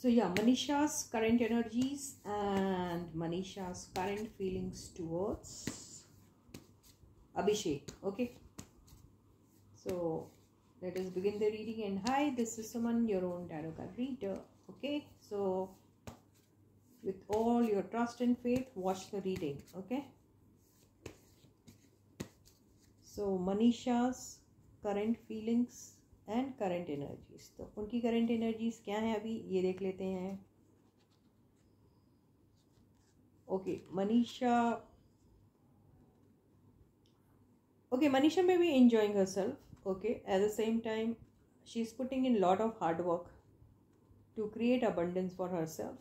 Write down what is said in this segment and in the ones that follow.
So yeah, Manisha's current energies and Manisha's current feelings towards Abhishek. Okay, so let us begin the reading. And hi, this is Suman, your own tarot card reader. Okay, so with all your trust and faith, watch the reading. Okay, so Manisha's current feelings and current energies. तो उनकी current energies क्या है अभी ये देख लेते हैं. Okay, Manisha may be enjoying herself. Okay, at the same time she is putting in lot of hard work to create abundance for herself.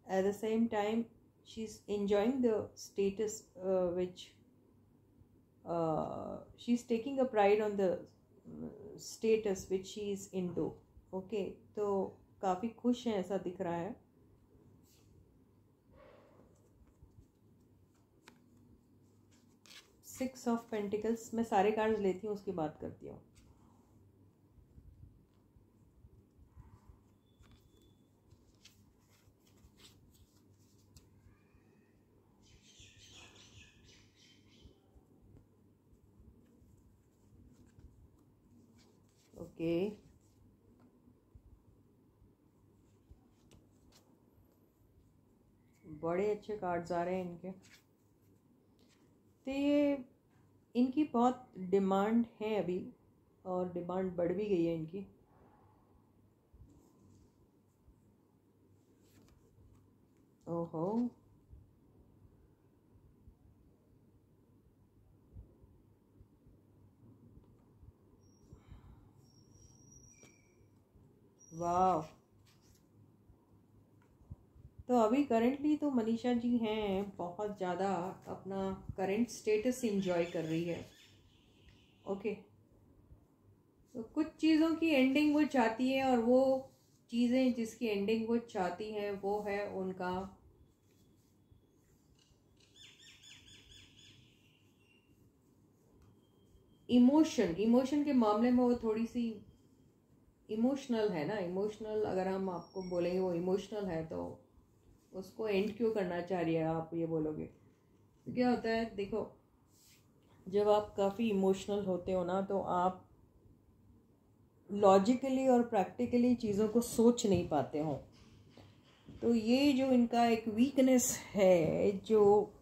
At the same time she's enjoying the status which she's taking a pride on the status which she is into. Okay, तो काफ़ी खुश हैं ऐसा दिख रहा है. Six of pentacles. मैं सारे कार्ड्स लेती हूँ उसकी बात करती हूँ. ओके, बड़े अच्छे कार्ड्स आ रहे हैं इनके. तो ये इनकी बहुत डिमांड है अभी और डिमांड बढ़ भी गई है इनकी. ओहो, वाह. तो अभी करेंटली तो मनीषा जी हैं बहुत ज़्यादा अपना करंट स्टेटस एंजॉय कर रही है. ओके, तो कुछ चीज़ों की एंडिंग वो चाहती है और वो चीज़ें जिसकी एंडिंग वो चाहती हैं वो है उनका इमोशन के मामले में वो थोड़ी सी इमोशनल है ना. इमोशनल अगर हम आपको बोलेंगे वो इमोशनल है तो उसको एंड क्यों करना चाह रही है आप ये बोलोगे. तो क्या होता है, देखो जब आप काफ़ी इमोशनल होते हो ना तो आप लॉजिकली और प्रैक्टिकली चीज़ों को सोच नहीं पाते हो. तो ये जो इनका एक वीकनेस है जो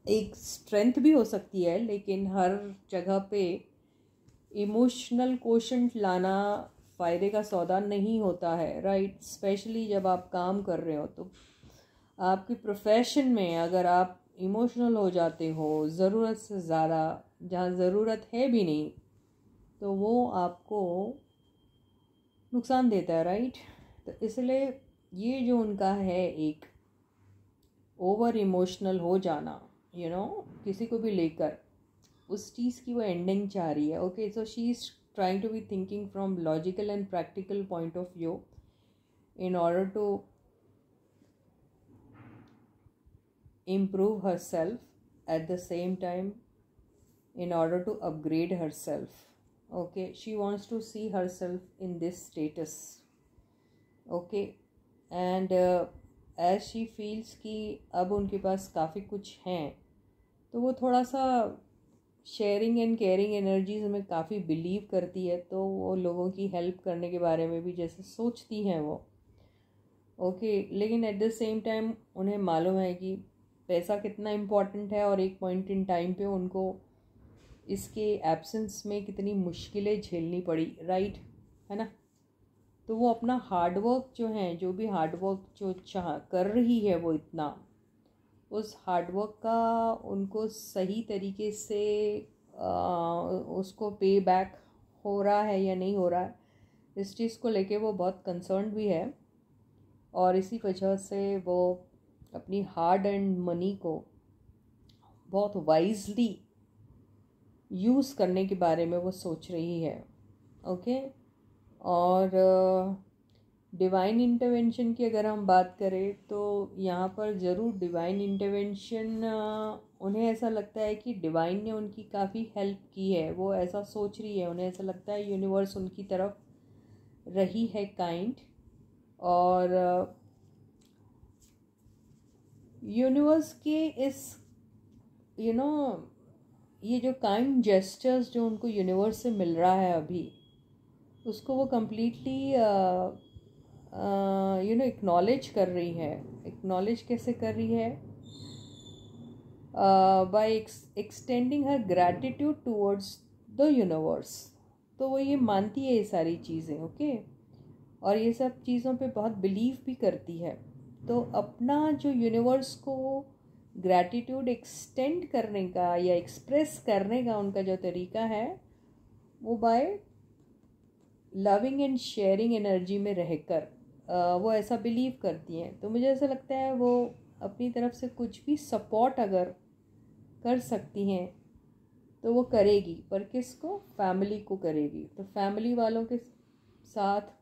एक स्ट्रेंथ भी हो सकती है, लेकिन हर जगह पे इमोशनल कोशंट लाना फ़ायदे का सौदा नहीं होता है. राइट, स्पेशली जब आप काम कर रहे हो तो आपकी प्रोफेशन में अगर आप इमोशनल हो जाते हो ज़रूरत से ज़्यादा, जहाँ ज़रूरत है भी नहीं, तो वो आपको नुकसान देता है. राइट, तो इसलिए ये जो उनका है एक ओवर इमोशनल हो जाना, किसी को भी लेकर, उस चीज़ की वो एंडिंग चाह रही है. Okay, so she is trying to be thinking from logical and practical point of view in order to improve herself, at the same time in order to upgrade herself. Okay, she wants to see herself in this status. Okay, and as she feels कि अब उनके पास काफ़ी कुछ हैं तो वो थोड़ा सा शेयरिंग एंड केयरिंग एनर्जीज में काफ़ी बिलीव करती है. तो वो लोगों की हेल्प करने के बारे में भी जैसे सोचती हैं वो. ओके, लेकिन एट द सेम टाइम उन्हें मालूम है कि पैसा कितना इम्पोर्टेंट है और एक पॉइंट इन टाइम पे उनको इसके एब्सेंस में कितनी मुश्किलें झेलनी पड़ी. राइट, है ना. तो वो अपना हार्डवर्क जो भी हार्डवर्क जो कर रही है वो इतना, उस हार्डवर्क का उनको सही तरीके से उसको पे बैक हो रहा है या नहीं हो रहा है, इस चीज़ को लेके वो बहुत कंसर्न भी है. और इसी वजह से वो अपनी हार्ड एंड मनी को बहुत वाइजली यूज़ करने के बारे में वो सोच रही है. ओके, और डिवाइन इंटरवेंशन की अगर हम बात करें तो यहाँ पर ज़रूर डिवाइन इंटरवेंशन, उन्हें ऐसा लगता है कि डिवाइन ने उनकी काफ़ी हेल्प की है. वो ऐसा सोच रही है, उन्हें ऐसा लगता है यूनिवर्स उनकी तरफ रही है काइंड. और यूनिवर्स के इस ये जो काइंड जेस्चर्स जो उनको यूनिवर्स से मिल रहा है अभी, उसको वो कम्प्लीटली एक्नॉलेज कर रही है। एक्नॉलेज कैसे कर रही है? By extending her gratitude towards the universe. तो वो ये मानती है ये सारी चीज़ें, ओके, और ये सब चीज़ों पे बहुत बिलीव भी करती है। तो अपना जो यूनिवर्स को ग्रैटिट्यूड एक्सटेंड करने का या एक्सप्रेस करने का उनका जो तरीका है, वो by loving and sharing energy में रहकर वो ऐसा बिलीव करती हैं। तो मुझे ऐसा लगता है वो अपनी तरफ से कुछ भी सपोर्ट अगर कर सकती हैं तो वो करेगी, पर किसको? फैमिली को करेगी। तो फैमिली वालों के साथ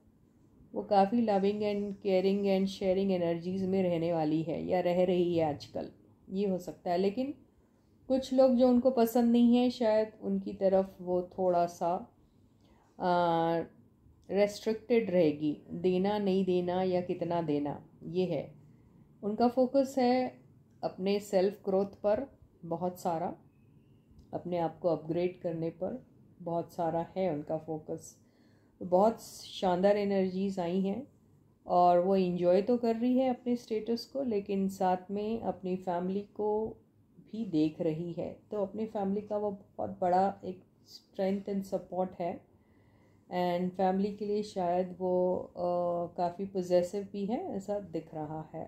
वो काफ़ी loving and caring and sharing energies में रहने वाली है या रह रही है आजकल, ये हो सकता है। लेकिन कुछ लोग जो उनको पसंद नहीं है, शायद उनकी तरफ वो थोड़ा सा रेस्ट्रिक्टेड रहेगी, देना नहीं देना या कितना देना, ये है उनका फोकस है अपने सेल्फ ग्रोथ पर बहुत सारा, अपने आप को अपग्रेड करने पर बहुत सारा है उनका फोकस। बहुत शानदार एनर्जीज आई हैं और वो इंजॉय तो कर रही है अपने स्टेटस को, लेकिन साथ में अपनी फैमिली को भी देख रही है। तो अपनी फैमिली का वो बहुत बड़ा एक स्ट्रेंथ एंड सपोर्ट है, एंड फैमिली के लिए शायद वो काफ़ी पॉजेसिव भी है, ऐसा दिख रहा है।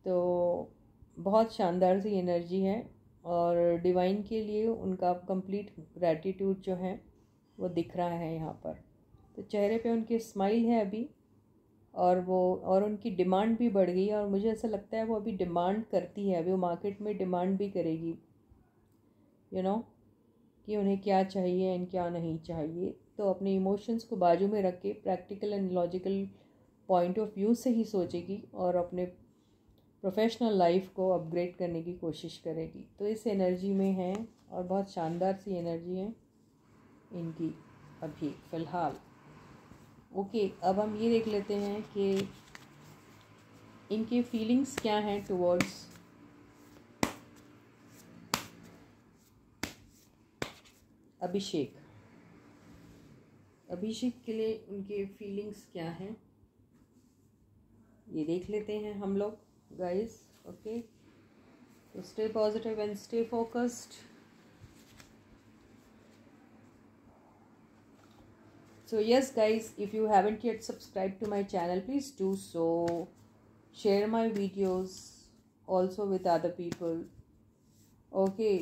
तो बहुत शानदार सी एनर्जी है और डिवाइन के लिए उनका कंप्लीट ग्रैटिट्यूड जो है वो दिख रहा है यहाँ पर। तो चेहरे पे उनकी स्माइल है अभी, और उनकी डिमांड भी बढ़ गई है, और मुझे ऐसा लगता है वो अभी डिमांड करती है, अभी वो मार्केट में डिमांड भी करेगी, कि उन्हें क्या चाहिए एंड क्या नहीं चाहिए। तो अपने इमोशंस को बाजू में रख के practical and logical point of view से ही सोचेगी और अपने प्रोफेशनल लाइफ को अपग्रेड करने की कोशिश करेगी। तो इस एनर्जी में है और बहुत शानदार सी एनर्जी है इनकी अभी फ़िलहाल। ओके, अब हम ये देख लेते हैं कि इनकी फीलिंग्स क्या हैं टुवर्ड्स अभिषेक। अभिषेक के लिए उनके फीलिंग्स क्या हैं ये देख लेते हैं हम लोग गाइस। ओके, तो stay positive and stay focused. So yes guys, if you haven't yet subscribed to my channel, please do so. Share my videos also with other people. Okay,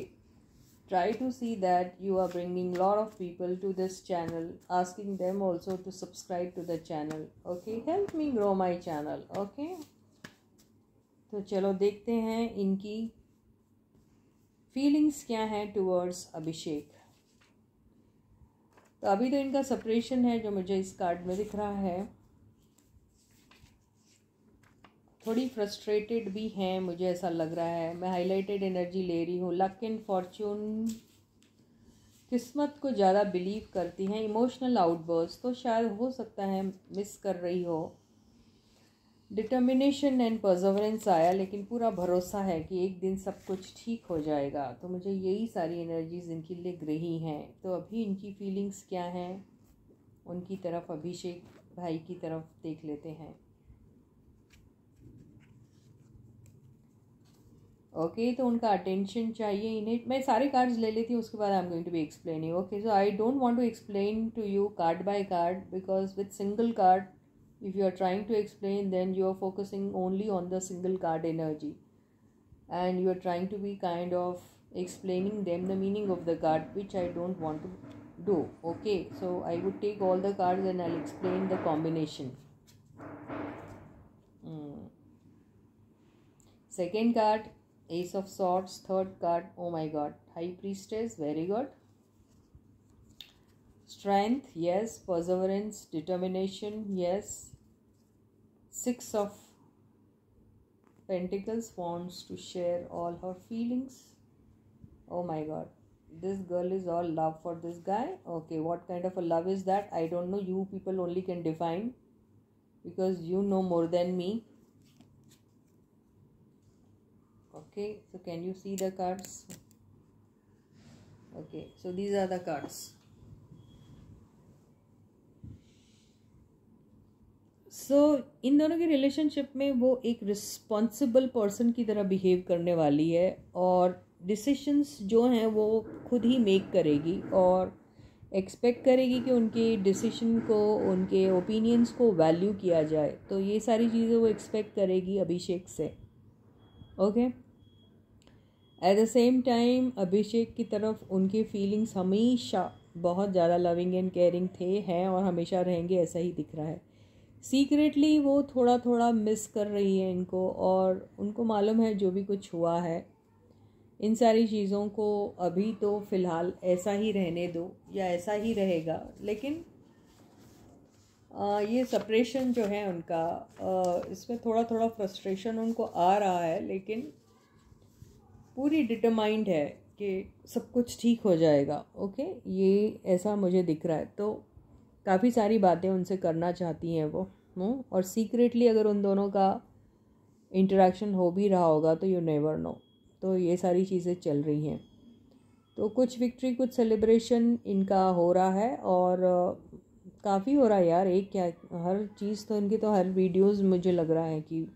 try to see that you are bringing a lot of people to this channel, asking them also to subscribe to the channel. Okay, help me grow my channel. Okay, तो चलो देखते हैं इनकी feelings क्या हैं towards अभिषेक। तो अभी तो इनका सेपरेशन है जो मुझे इस कार्ड में दिख रहा है। थोड़ी फ्रस्ट्रेटेड भी हैं, मुझे ऐसा लग रहा है। मैं हाईलाइटेड एनर्जी ले रही हूँ। लक एंड फॉर्च्यून, किस्मत को ज़्यादा बिलीव करती हैं। इमोशनल आउटबर्स्ट तो शायद हो सकता है मिस कर रही हो। डिटर्मिनेशन एंड परसेवरेंस आया, लेकिन पूरा भरोसा है कि एक दिन सब कुछ ठीक हो जाएगा। तो मुझे यही सारी एनर्जीज इनकी लिख रही हैं। तो अभी इनकी फीलिंग्स क्या हैं उनकी तरफ, अभिषेक भाई की तरफ देख लेते हैं। ओके, तो उनका अटेंशन चाहिए इन्हें। मैं सारे कार्ड्स ले लेती हूँ, उसके बाद I am going to be explaining. Okay, so I don't want to explain to you card by card, because with single card if you are trying to explain, then you are focusing only on the single card energy, and you are trying to be kind of explaining them the meaning of the card, which I don't want to do. Okay, so I would take all the cards and I'll explain the combination. Second card, Ace of Swords. Third card, oh my god, High Priestess. Very good. Strength, yes. Perseverance, determination, yes. Six of Pentacles, wants to share all her feelings. Oh my god, this girl is all love for this guy. Okay, what kind of a love is that? I don't know. You people only can define. because you know more than me. Okay, so can you see the cards? Okay, so these are the cards. सो इन दोनों के relationship में वो एक responsible person की तरह behave करने वाली है और डिसीशंस जो हैं वो खुद ही मेक करेगी और एक्सपेक्ट करेगी कि उनके डिसीजन को, उनके ओपिनियंस को वैल्यू किया जाए. तो ये सारी चीज़ें वो एक्सपेक्ट करेगी अभिषेक से. Okay, at the same time Abhishek की तरफ उनके फीलिंग्स हमेशा बहुत ज़्यादा लविंग एंड केयरिंग थे, हैं और हमेशा रहेंगे, ऐसा ही दिख रहा है. सीक्रेटली वो थोड़ा थोड़ा मिस कर रही है इनको और उनको मालूम है जो भी कुछ हुआ है, इन सारी चीज़ों को अभी तो फ़िलहाल ऐसा ही रहने दो या ऐसा ही रहेगा. लेकिन ये सेपरेशन जो है उनका, इसमें थोड़ा थोड़ा फ्रस्ट्रेशन उनको आ रहा है, लेकिन पूरी डिटरमाइंड है कि सब कुछ ठीक हो जाएगा. ओके, ये ऐसा मुझे दिख रहा है. तो काफ़ी सारी बातें उनसे करना चाहती हैं वो, और सीक्रेटली अगर उन दोनों का इंटरेक्शन हो भी रहा होगा तो यू नेवर नो. तो ये सारी चीज़ें चल रही हैं. तो कुछ विक्ट्री, कुछ सेलिब्रेशन इनका हो रहा है और काफ़ी हो रहा है यार. एक क्या, हर चीज़ तो इनकी, तो हर वीडियोस मुझे लग रहा है कि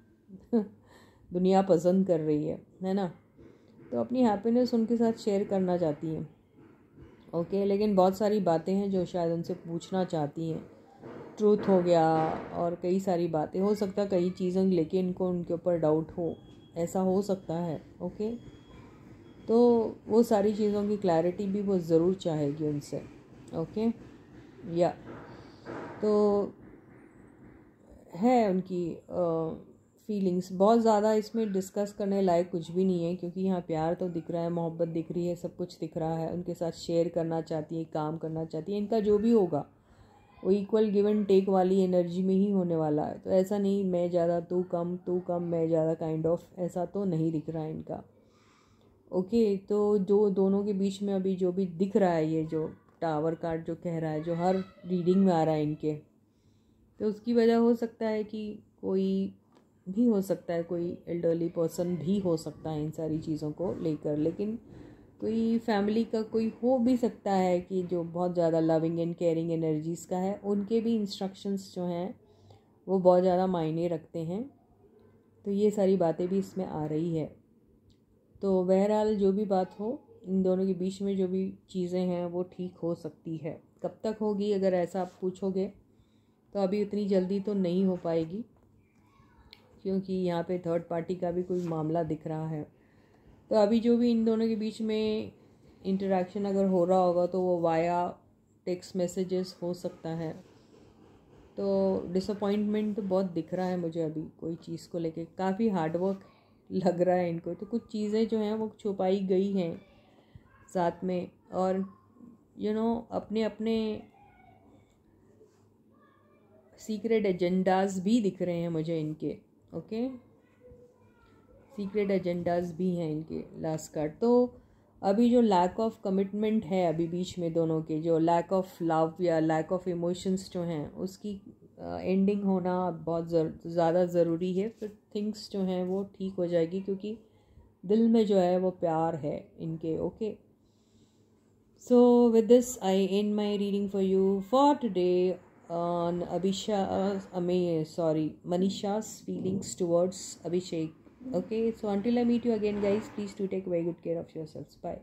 दुनिया पसंद कर रही है ना. तो अपनी हैप्पीनेस उनके साथ शेयर करना चाहती हैं. ओके, लेकिन बहुत सारी बातें हैं जो शायद उनसे पूछना चाहती हैं. ट्रूथ हो गया और कई सारी बातें, हो सकता है कई चीज़ें लेके इनको उनके ऊपर डाउट हो, ऐसा हो सकता है. ओके, तो वो सारी चीज़ों की क्लैरिटी भी वो ज़रूर चाहेगी उनसे. ओके, या तो है उनकी फीलिंग्स. बहुत ज़्यादा इसमें डिस्कस करने लायक कुछ भी नहीं है, क्योंकि यहाँ प्यार तो दिख रहा है, मोहब्बत दिख रही है, सब कुछ दिख रहा है. उनके साथ शेयर करना चाहती है, काम करना चाहती है. इनका जो भी होगा वो इक्वल गिव एंड टेक वाली एनर्जी में ही होने वाला है. तो ऐसा नहीं मैं ज़्यादा तू कम मैं ज़्यादा काइंड ऑफ, ऐसा तो नहीं दिख रहा है इनका. ओके, तो जो दोनों के बीच में अभी जो भी दिख रहा है, ये जो टावर कार्ड जो कह रहा है, जो हर रीडिंग में आ रहा है इनके, तो उसकी वजह हो सकता है कि कोई भी हो सकता है, कोई एल्डरली पर्सन भी हो सकता है इन सारी चीज़ों को लेकर. लेकिन कोई फैमिली का कोई हो भी सकता है कि जो बहुत ज़्यादा लविंग एंड केयरिंग एनर्जीज़ का है, उनके भी इंस्ट्रक्शंस जो हैं वो बहुत ज़्यादा मायने रखते हैं. तो ये सारी बातें भी इसमें आ रही है. तो बहरहाल जो भी बात हो, इन दोनों के बीच में जो भी चीज़ें हैं वो ठीक हो सकती है. कब तक होगी अगर ऐसा आप पूछोगे तो अभी उतनी जल्दी तो नहीं हो पाएगी, क्योंकि यहाँ पे थर्ड पार्टी का भी कोई मामला दिख रहा है. तो अभी जो भी इन दोनों के बीच में इंटरेक्शन अगर हो रहा होगा तो वो वाया टेक्स्ट मैसेजेस हो सकता है. तो डिसअपॉइंटमेंट तो बहुत दिख रहा है मुझे अभी कोई चीज़ को लेके. काफ़ी हार्डवर्क लग रहा है इनको. तो कुछ चीज़ें जो हैं वो छुपाई गई हैं साथ में, और अपने अपने सीक्रेट एजेंडाज भी दिख रहे हैं मुझे इनके. ओके, सीक्रेट एजेंडाज भी हैं इनके. लास्ट कार्ड तो अभी जो लैक ऑफ कमिटमेंट है अभी बीच में दोनों के, जो लैक ऑफ लव या लैक ऑफ इमोशंस जो हैं, उसकी एंडिंग होना बहुत ज़्यादा ज़रूरी है. फिर थिंग्स जो हैं वो ठीक हो जाएगी, क्योंकि दिल में जो है वो प्यार है इनके. Okay, so with this I and my reading for you for today on Manisha's feelings towards Abhishek. Okay, so until I meet you again guys, please do take very good care of yourselves. Bye.